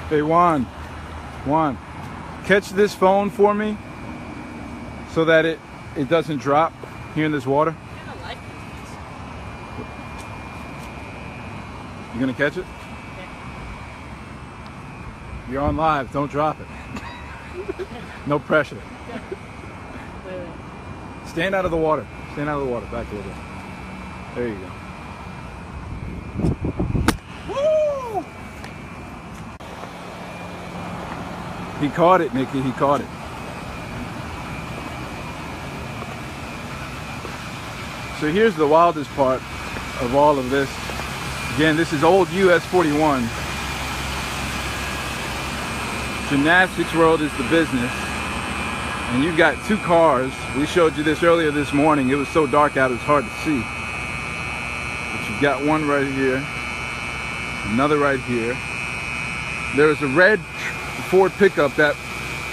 Hey, Juan, catch this phone for me so that it doesn't drop here in this water. You gonna catch it? You're on live, don't drop it. No pressure. Stand out of the water. Stand out of the water, back a little bit. There you go. Woo! He caught it, Nikki, he caught it. So here's the wildest part of all of this. Again, this is old US 41. Gymnastics World is the business. And you've got two cars. We showed you this earlier this morning. It was so dark out, it's hard to see. But you've got one right here, another right here. There was a red Ford pickup that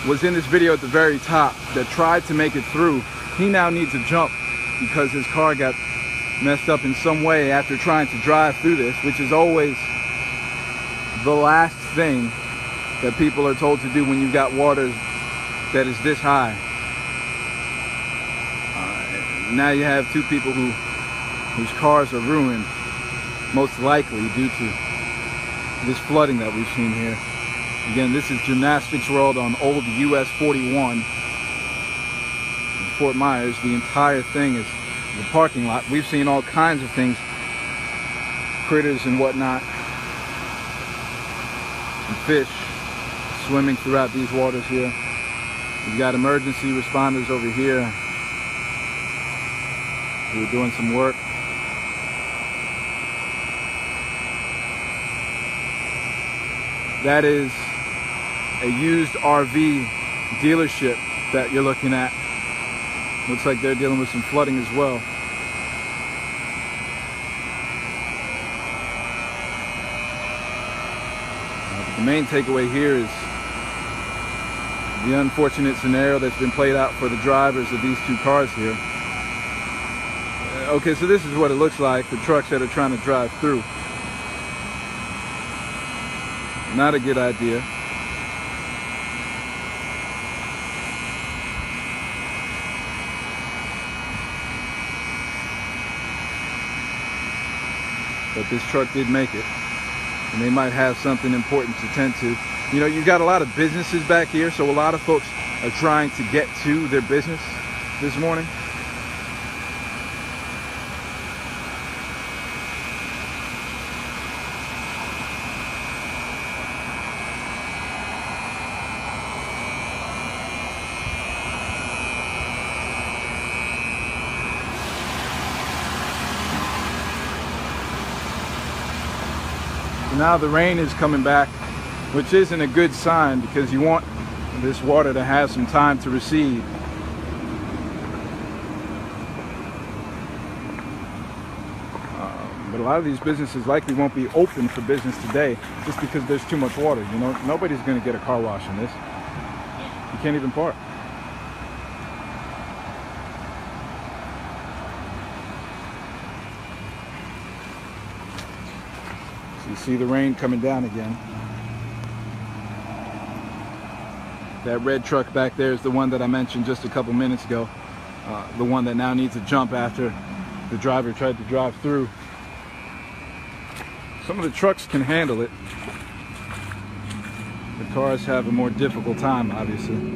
was in this video at the very top that tried to make it through. He now needs a jump because his car got messed up in some way after trying to drive through this, which is always the last thing that people are told to do when you've got water that is this high. Now you have two people whose cars are ruined, most likely due to this flooding that we've seen here. Again, this is Gymnastics World on old US 41 in Fort Myers. The entire thing is the parking lot. We've seen all kinds of things, critters and whatnot, and fish swimming throughout these waters here. We've got emergency responders over here who are doing some work. That is a used RV dealership that you're looking at. Looks like they're dealing with some flooding as well. The main takeaway here is the unfortunate scenario that's been played out for the drivers of these two cars here. Okay, so this is what it looks like, the trucks that are trying to drive through. Not a good idea. But this truck did make it, and they might have something important to tend to. You know, you've got a lot of businesses back here, so a lot of folks are trying to get to their business this morning. Now the rain is coming back, which isn't a good sign because you want this water to have some time to recede. But a lot of these businesses likely won't be open for business today just because there's too much water. You know, nobody's going to get a car wash in this. You can't even park. You see the rain coming down again. That red truck back there is the one that I mentioned just a couple minutes ago. The one that now needs a jump after the driver tried to drive through. Some of the trucks can handle it. The cars have a more difficult time, obviously.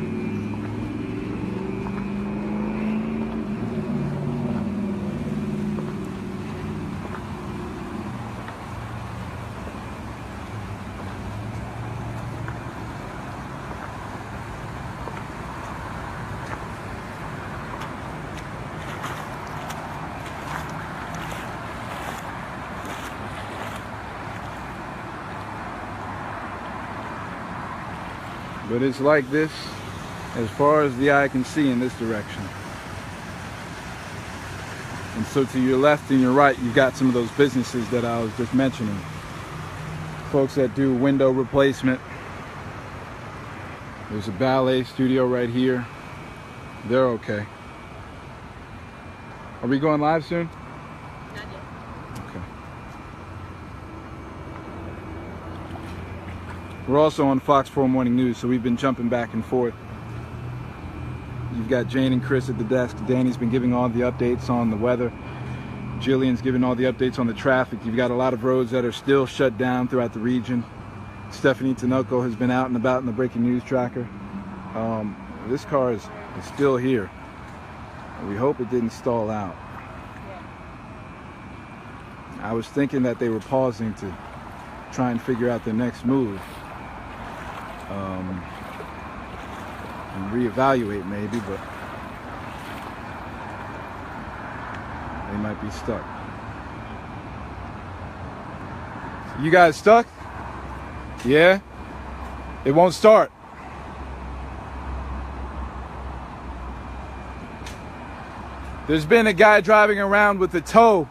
But it's like this as far as the eye can see in this direction. And so to your left and your right, you've got some of those businesses that I was just mentioning. Folks that do window replacement. There's a ballet studio right here. They're okay. Are we going live soon? Not yet. Okay. We're also on Fox 4 Morning News, so we've been jumping back and forth. You've got Jane and Chris at the desk. Danny's been giving all the updates on the weather. Jillian's giving all the updates on the traffic. You've got a lot of roads that are still shut down throughout the region. Stephanie Tinoco has been out and about in the breaking news tracker. This car is still here. We hope it didn't stall out. I was thinking that they were pausing to try and figure out the next move. And reevaluate maybe, but they might be stuck. You guys stuck? Yeah? It won't start. There's been a guy driving around with a tow.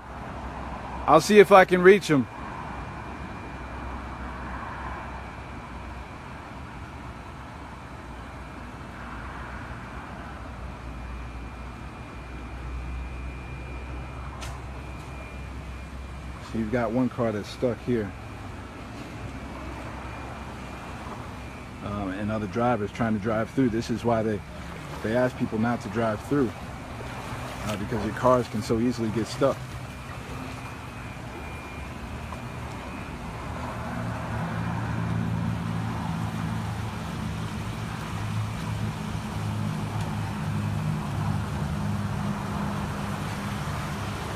I'll see if I can reach him. So you've got one car that's stuck here. And other drivers trying to drive through. This is why they ask people not to drive through. Because your cars can so easily get stuck.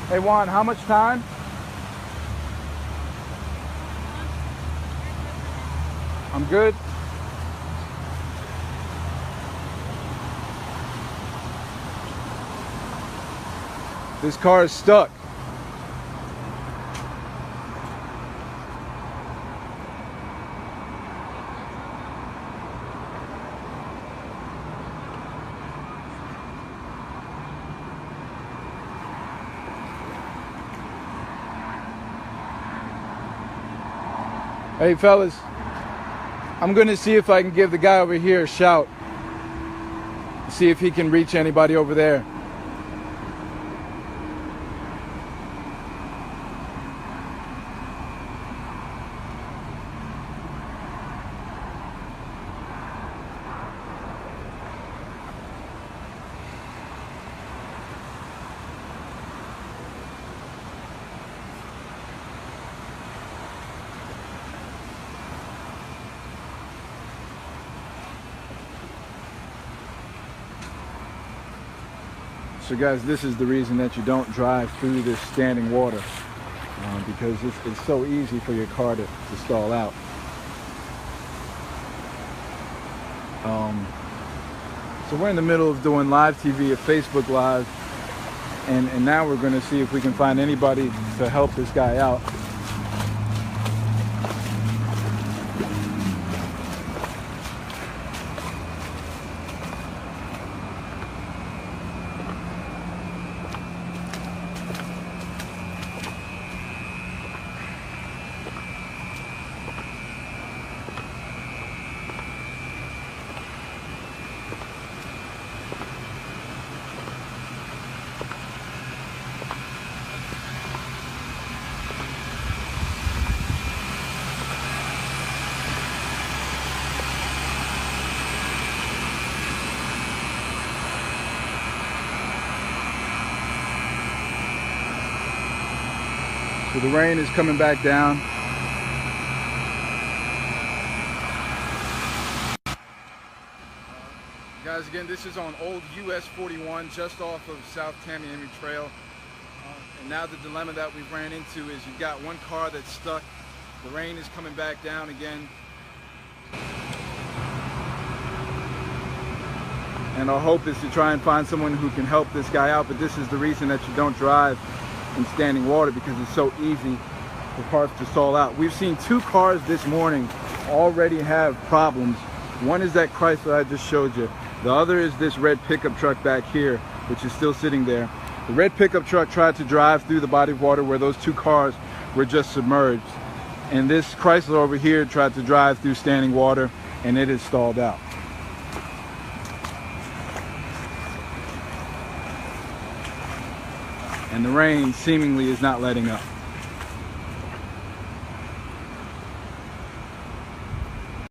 Hey Juan, how much time? I'm good. This car is stuck. Hey fellas, I'm gonna see if I can give the guy over here a shout. See if he can reach anybody over there. So guys, this is the reason that you don't drive through this standing water, because it's so easy for your car to stall out. So we're in the middle of doing live TV, a Facebook Live, and now we're going to see if we can find anybody to help this guy out. So the rain is coming back down. Guys, again, this is on Old US 41, just off of South Tamiami Trail. And now the dilemma that we've ran into is you've got one car that's stuck. The rain is coming back down again. And our hope is to try and find someone who can help this guy out, but this is the reason that you don't drive in standing water, because it's so easy for cars to stall out. We've seen two cars this morning already have problems. One is that Chrysler I just showed you. The other is this red pickup truck back here, which is still sitting there. The red pickup truck tried to drive through the body of water where those two cars were just submerged. And this Chrysler over here tried to drive through standing water, and it is stalled out. And the rain seemingly is not letting up.